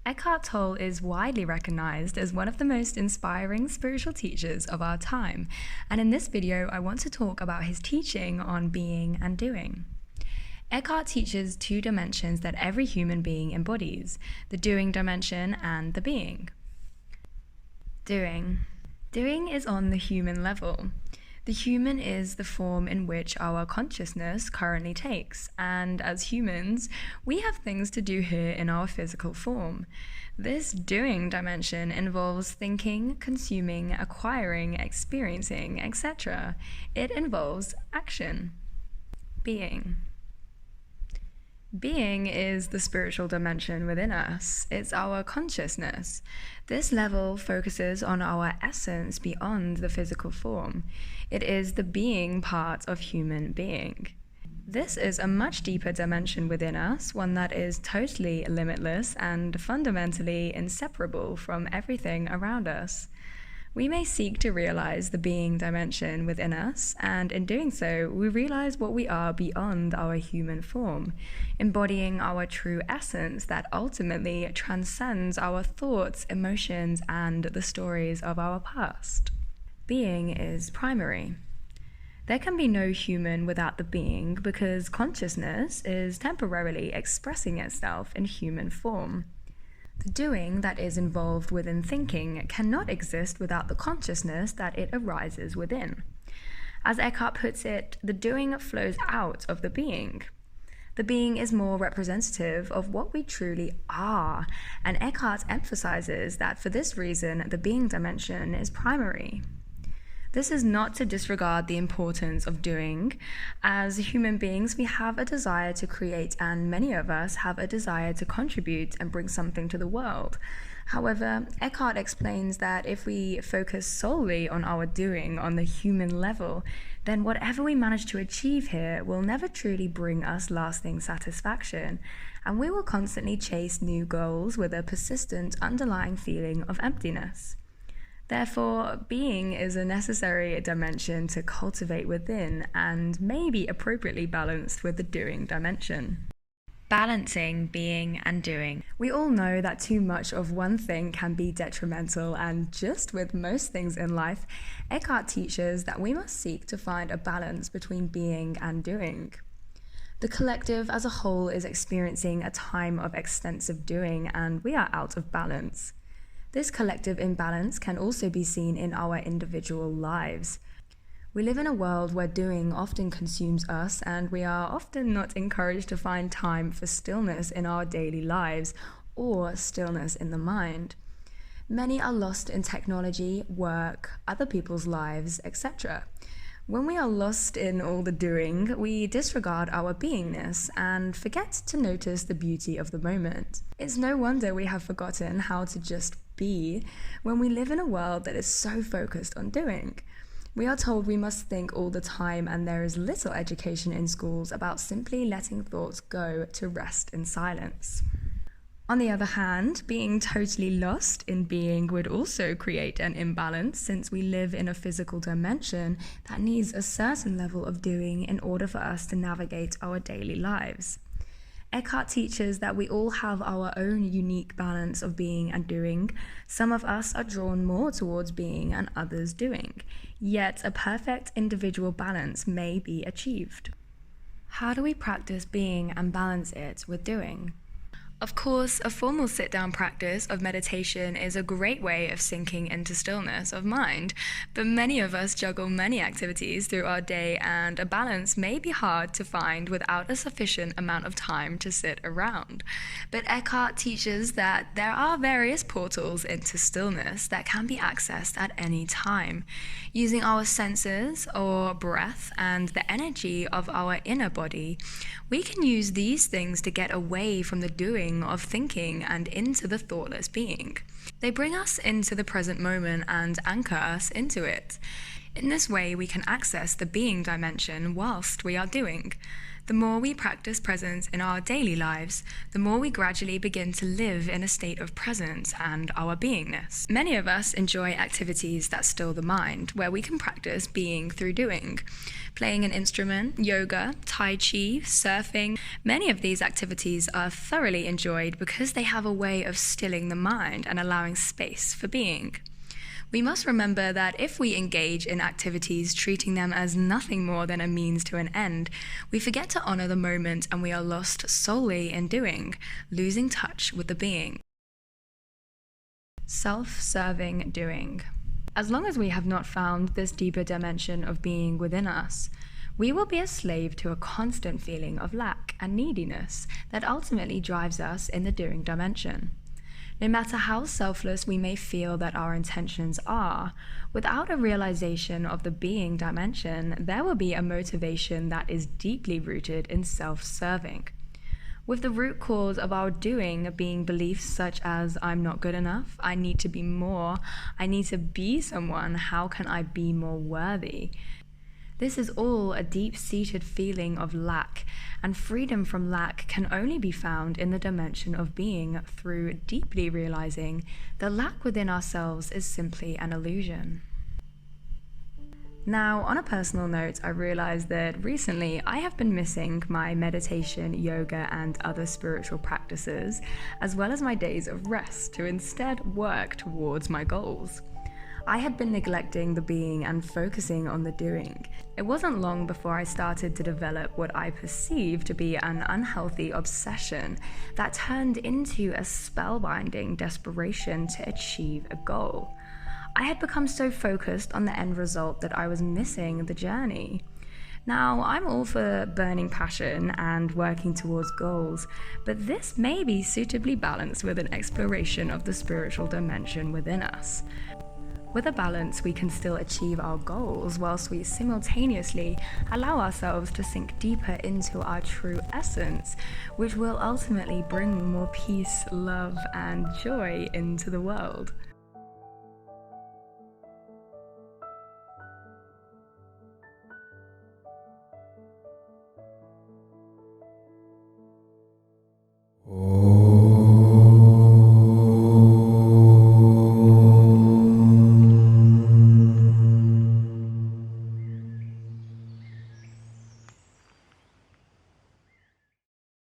Eckhart Tolle is widely recognized as one of the most inspiring spiritual teachers of our time, and in this video I want to talk about his teaching on being and doing. Eckhart teaches two dimensions that every human being embodies, the doing dimension and the being. Doing. Doing is on the human level. The human is the form in which our consciousness currently takes, and as humans, we have things to do here in our physical form. This doing dimension involves thinking, consuming, acquiring, experiencing, etc. It involves action. Being. Being is the spiritual dimension within us. It's our consciousness. This level focuses on our essence beyond the physical form. It is the being part of human being. This is a much deeper dimension within us, one that is totally limitless and fundamentally inseparable from everything around us. We may seek to realize the being dimension within us, and in doing so, we realize what we are beyond our human form, embodying our true essence that ultimately transcends our thoughts, emotions, and the stories of our past. Being is primary. There can be no human without the being because consciousness is temporarily expressing itself in human form. The doing that is involved within thinking cannot exist without the consciousness that it arises within. As Eckhart puts it, the doing flows out of the being. The being is more representative of what we truly are, and Eckhart emphasizes that for this reason, the being dimension is primary. This is not to disregard the importance of doing. As human beings, we have a desire to create, and many of us have a desire to contribute and bring something to the world. However, Eckhart explains that if we focus solely on our doing on the human level, then whatever we manage to achieve here will never truly bring us lasting satisfaction, and we will constantly chase new goals with a persistent underlying feeling of emptiness. Therefore, being is a necessary dimension to cultivate within and may be appropriately balanced with the doing dimension. Balancing being and doing. We all know that too much of one thing can be detrimental, and just with most things in life, Eckhart teaches that we must seek to find a balance between being and doing. The collective as a whole is experiencing a time of extensive doing, and we are out of balance. This collective imbalance can also be seen in our individual lives. We live in a world where doing often consumes us, and we are often not encouraged to find time for stillness in our daily lives or stillness in the mind. Many are lost in technology, work, other people's lives, etc. When we are lost in all the doing, we disregard our beingness and forget to notice the beauty of the moment. It's no wonder we have forgotten how to just be when we live in a world that is so focused on doing. We are told we must think all the time, and there is little education in schools about simply letting thoughts go to rest in silence. On the other hand, being totally lost in being would also create an imbalance, since we live in a physical dimension that needs a certain level of doing in order for us to navigate our daily lives. Eckhart teaches that we all have our own unique balance of being and doing. Some of us are drawn more towards being and others doing, yet a perfect individual balance may be achieved. How do we practice being and balance it with doing? Of course, a formal sit-down practice of meditation is a great way of sinking into stillness of mind, but many of us juggle many activities through our day, and a balance may be hard to find without a sufficient amount of time to sit around. But Eckhart teaches that there are various portals into stillness that can be accessed at any time. Using our senses or breath and the energy of our inner body, we can use these things to get away from the doing of thinking and into the thoughtless being. They bring us into the present moment and anchor us into it. In this way, we can access the being dimension whilst we are doing. The more we practice presence in our daily lives, the more we gradually begin to live in a state of presence and our beingness. Many of us enjoy activities that still the mind, where we can practice being through doing. Playing an instrument, yoga, tai chi, surfing. Many of these activities are thoroughly enjoyed because they have a way of stilling the mind and allowing space for being. We must remember that if we engage in activities treating them as nothing more than a means to an end, we forget to honor the moment and we are lost solely in doing, losing touch with the being. Self-serving doing. As long as we have not found this deeper dimension of being within us, we will be a slave to a constant feeling of lack and neediness that ultimately drives us in the doing dimension. No matter how selfless we may feel that our intentions are, without a realization of the being dimension, there will be a motivation that is deeply rooted in self-serving. With the root cause of our doing being beliefs such as, I'm not good enough, I need to be more, I need to be someone, how can I be more worthy? This is all a deep-seated feeling of lack, and freedom from lack can only be found in the dimension of being through deeply realizing the lack within ourselves is simply an illusion. Now, on a personal note, I realized that recently I have been missing my meditation, yoga, and other spiritual practices, as well as my days of rest to instead work towards my goals. I had been neglecting the being and focusing on the doing. It wasn't long before I started to develop what I perceived to be an unhealthy obsession that turned into a spellbinding desperation to achieve a goal. I had become so focused on the end result that I was missing the journey. Now, I'm all for burning passion and working towards goals, but this may be suitably balanced with an exploration of the spiritual dimension within us. With a balance, we can still achieve our goals whilst we simultaneously allow ourselves to sink deeper into our true essence, which will ultimately bring more peace, love, and joy into the world.